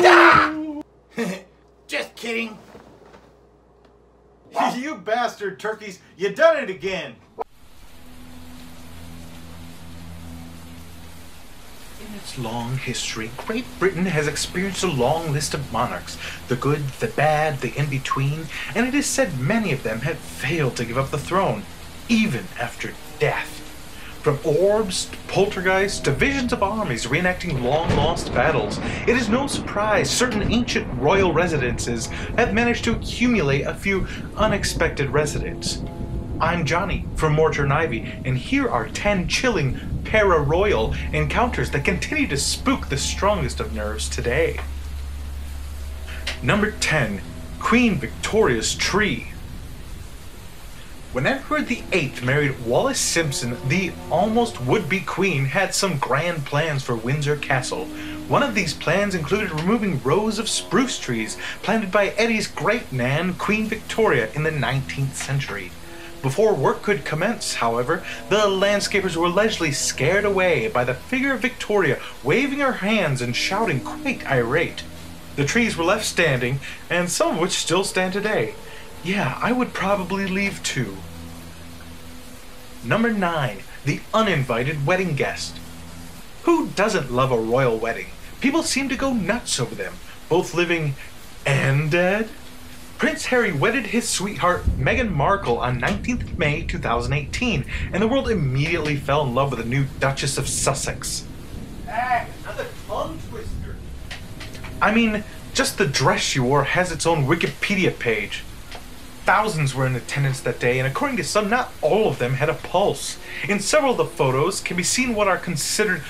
Ah! Just kidding. You bastard turkeys, you done it again. In its long history, Great Britain has experienced a long list of monarchs, the good, the bad, the in-between, and it is said many of them have failed to give up the throne, even after death. From orbs to poltergeists to visions of armies reenacting long-lost battles, it is no surprise certain ancient royal residences have managed to accumulate a few unexpected residents. I'm Johnny from Mortar and Ivy, and here are 10 chilling para-royal encounters that continue to spook the strongest of nerves today. Number 10. Queen Victoria's Tree. When Edward VIII married Wallis Simpson, the almost would-be queen had some grand plans for Windsor Castle. One of these plans included removing rows of spruce trees planted by Eddie's great-nan, Queen Victoria, in the 19th century. Before work could commence, however, the landscapers were allegedly scared away by the figure of Victoria waving her hands and shouting quite irate. The trees were left standing, and some of which still stand today. Yeah, I would probably leave too. Number 9. The Uninvited Wedding Guest. Who doesn't love a royal wedding? People seem to go nuts over them, both living and dead. Prince Harry wedded his sweetheart Meghan Markle on 19th May 2018, and the world immediately fell in love with the new Duchess of Sussex. Ah, another tongue twister. I mean, just the dress she wore has its own Wikipedia page. Thousands were in attendance that day, and according to some, not all of them had a pulse. In several of the photos can be seen what are considered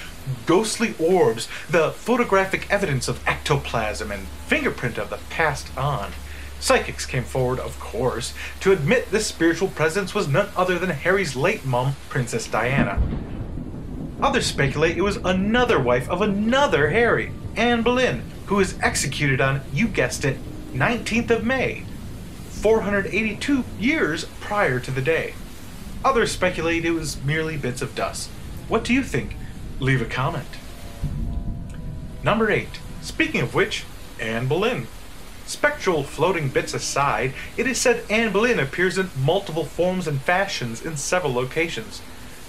ghostly orbs, the photographic evidence of ectoplasm and fingerprint of the passed on. Psychics came forward, of course, to admit this spiritual presence was none other than Harry's late mum, Princess Diana. Others speculate it was another wife of another Harry, Anne Boleyn, who was executed on, you guessed it, 19th of May. 482 years prior to the day. Others speculate it was merely bits of dust. What do you think? Leave a comment. Number 8. Speaking of which, Anne Boleyn. Spectral floating bits aside, it is said Anne Boleyn appears in multiple forms and fashions in several locations.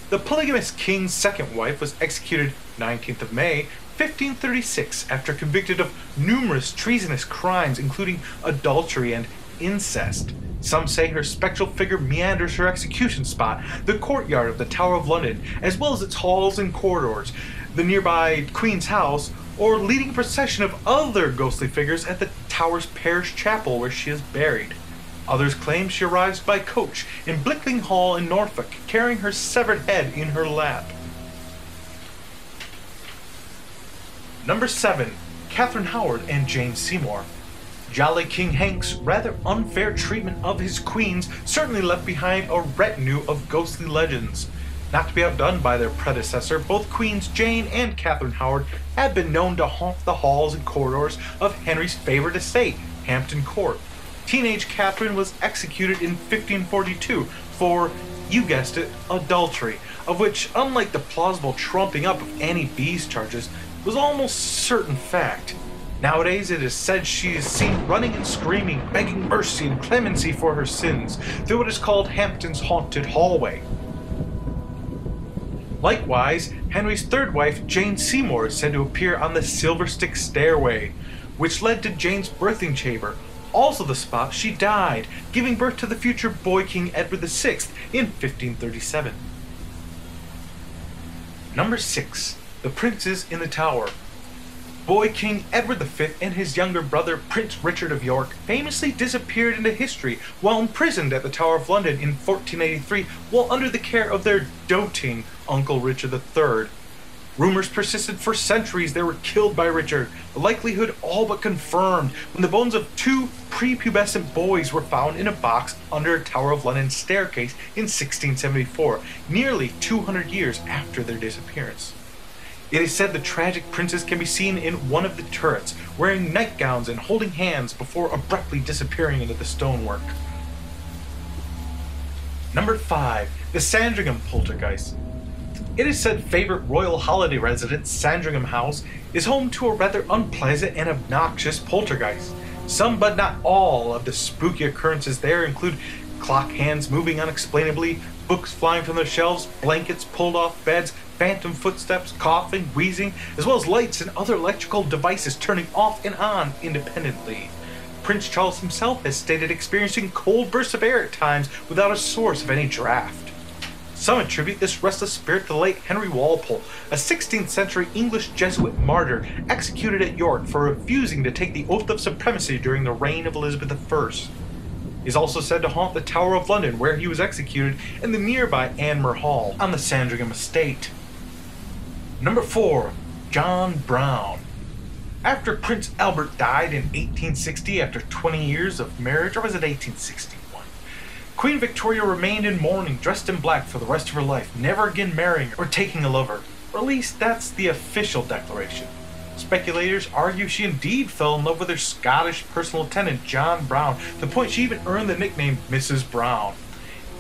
The polygamous king's second wife was executed 19th of May, 1536, after convicted of numerous treasonous crimes including adultery and incest. Some say her spectral figure meanders her execution spot, the courtyard of the Tower of London, as well as its halls and corridors, the nearby Queen's House, or leading a procession of other ghostly figures at the Tower's parish chapel where she is buried. Others claim she arrives by coach in Blickling Hall in Norfolk, carrying her severed head in her lap. Number 7. Catherine Howard and Jane Seymour. Jolly King Hank's rather unfair treatment of his queens certainly left behind a retinue of ghostly legends. Not to be outdone by their predecessor, both Queens Jane and Catherine Howard had been known to haunt the halls and corridors of Henry's favorite estate, Hampton Court. Teenage Catherine was executed in 1542 for, you guessed it, adultery, of which, unlike the plausible trumping up of Annie B's charges, was almost certain fact. Nowadays, it is said she is seen running and screaming, begging mercy and clemency for her sins through what is called Hampton's haunted hallway. Likewise, Henry's third wife, Jane Seymour, is said to appear on the Silver Stick Stairway, which led to Jane's birthing chamber, also the spot she died, giving birth to the future boy King Edward VI in 1537. Number 6. The Princes in the Tower. Boy King Edward V and his younger brother Prince Richard of York famously disappeared into history while imprisoned at the Tower of London in 1483 while under the care of their doting Uncle Richard III. Rumors persisted for centuries they were killed by Richard, the likelihood all but confirmed when the bones of 2 prepubescent boys were found in a box under a Tower of London staircase in 1674, nearly 200 years after their disappearance. It is said the tragic princes can be seen in one of the turrets, wearing nightgowns and holding hands before abruptly disappearing into the stonework. Number 5. The Sandringham Poltergeist. It is said favorite royal holiday residence, Sandringham House, is home to a rather unpleasant and obnoxious poltergeist. Some but not all of the spooky occurrences there include clock hands moving unexplainably, books flying from their shelves, blankets pulled off beds, phantom footsteps, coughing, wheezing, as well as lights and other electrical devices turning off and on independently. Prince Charles himself has stated experiencing cold bursts of air at times without a source of any draft. Some attribute this restless spirit to the late Henry Walpole, a 16th century English Jesuit martyr executed at York for refusing to take the oath of supremacy during the reign of Elizabeth I. He is also said to haunt the Tower of London, where he was executed, and the nearby Anmer Hall on the Sandringham estate. Number 4. John Brown. After Prince Albert died in 1860 after 20 years of marriage, or was it 1861? Queen Victoria remained in mourning, dressed in black for the rest of her life, never again marrying or taking a lover. Or at least that's the official declaration. Speculators argue she indeed fell in love with her Scottish personal attendant, John Brown, to the point she even earned the nickname Mrs. Brown.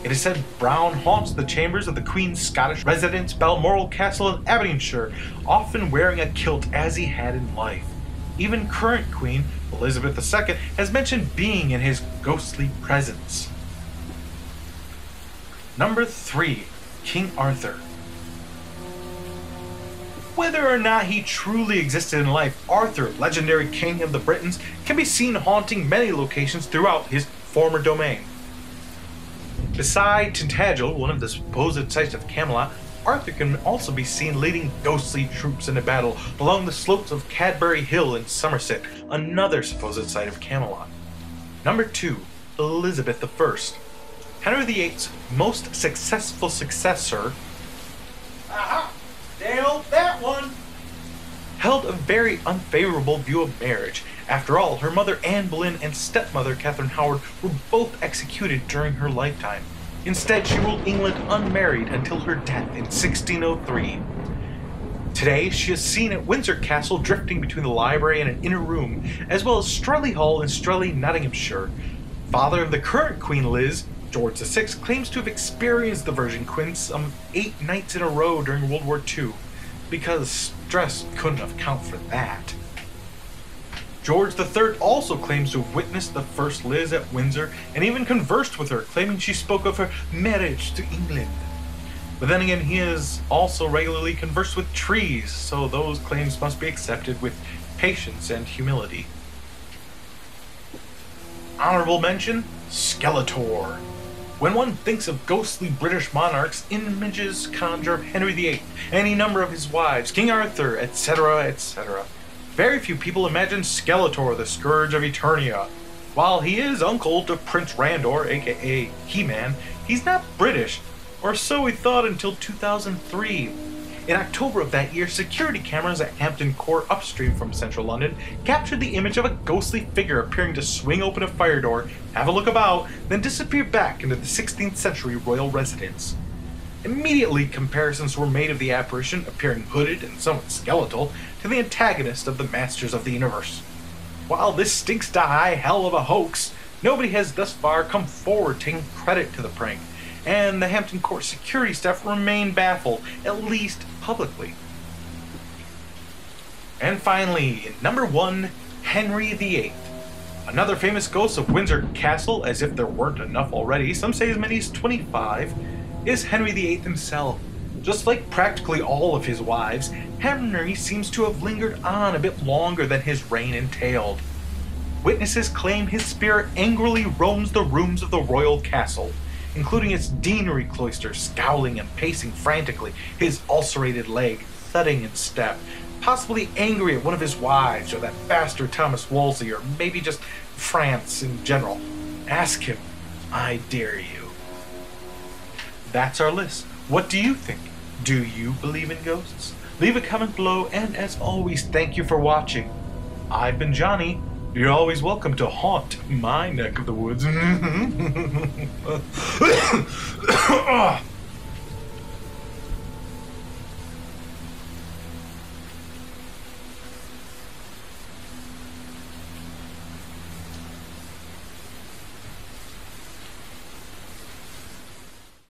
It is said Brown haunts the chambers of the Queen's Scottish residence, Balmoral Castle in Aberdeenshire, often wearing a kilt as he had in life. Even current Queen Elizabeth II has mentioned being in his ghostly presence. Number 3. King Arthur. Whether or not he truly existed in life, Arthur, legendary king of the Britons, can be seen haunting many locations throughout his former domain. Beside Tintagel, one of the supposed sites of Camelot, Arthur can also be seen leading ghostly troops into battle along the slopes of Cadbury Hill in Somerset, another supposed site of Camelot. Number 2. Elizabeth I. Henry VIII's most successful successor, Aha! Nailed that one! held a very unfavorable view of marriage. After all, her mother Anne Boleyn and stepmother Catherine Howard were both executed during her lifetime. Instead, she ruled England unmarried until her death in 1603. Today, she is seen at Windsor Castle drifting between the library and an inner room, as well as Streley Hall in Streley, Nottinghamshire. Father of the current Queen Liz, George VI, claims to have experienced the Virgin Queen some 8 nights in a row during World War II, because stress couldn't account for that. George III also claims to have witnessed the first Liz at Windsor and even conversed with her, claiming she spoke of her marriage to England. But then again, he has also regularly conversed with trees, so those claims must be accepted with patience and humility. Honorable mention, Skeletor. When one thinks of ghostly British monarchs, images conjure of Henry VIII, any number of his wives, King Arthur, etc., etc. Very few people imagine Skeletor, the Scourge of Eternia. While he is uncle to Prince Randor, aka He-Man, he's not British, or so we thought until 2003. In October of that year, security cameras at Hampton Court upstream from central London captured the image of a ghostly figure appearing to swing open a fire door, have a look about, then disappear back into the 16th century royal residence. Immediately, comparisons were made of the apparition, appearing hooded and somewhat skeletal, to the antagonist of the Masters of the Universe. While this stinks to high hell of a hoax, nobody has thus far come forward taking credit to the prank, and the Hampton Court security staff remain baffled, at least publicly. And finally, number 1, Henry VIII. Another famous ghost of Windsor Castle, as if there weren't enough already, some say as many as 25, is Henry VIII himself. Just like practically all of his wives, Henry seems to have lingered on a bit longer than his reign entailed. Witnesses claim his spirit angrily roams the rooms of the royal castle, including its deanery cloister, scowling and pacing frantically, his ulcerated leg thudding in step, possibly angry at one of his wives, or that bastard Thomas Wolsey, or maybe just France in general. Ask him. I dare you. That's our list. What do you think? Do you believe in ghosts? Leave a comment below, and as always, thank you for watching. I've been Johnny. You're always welcome to haunt my neck of the woods.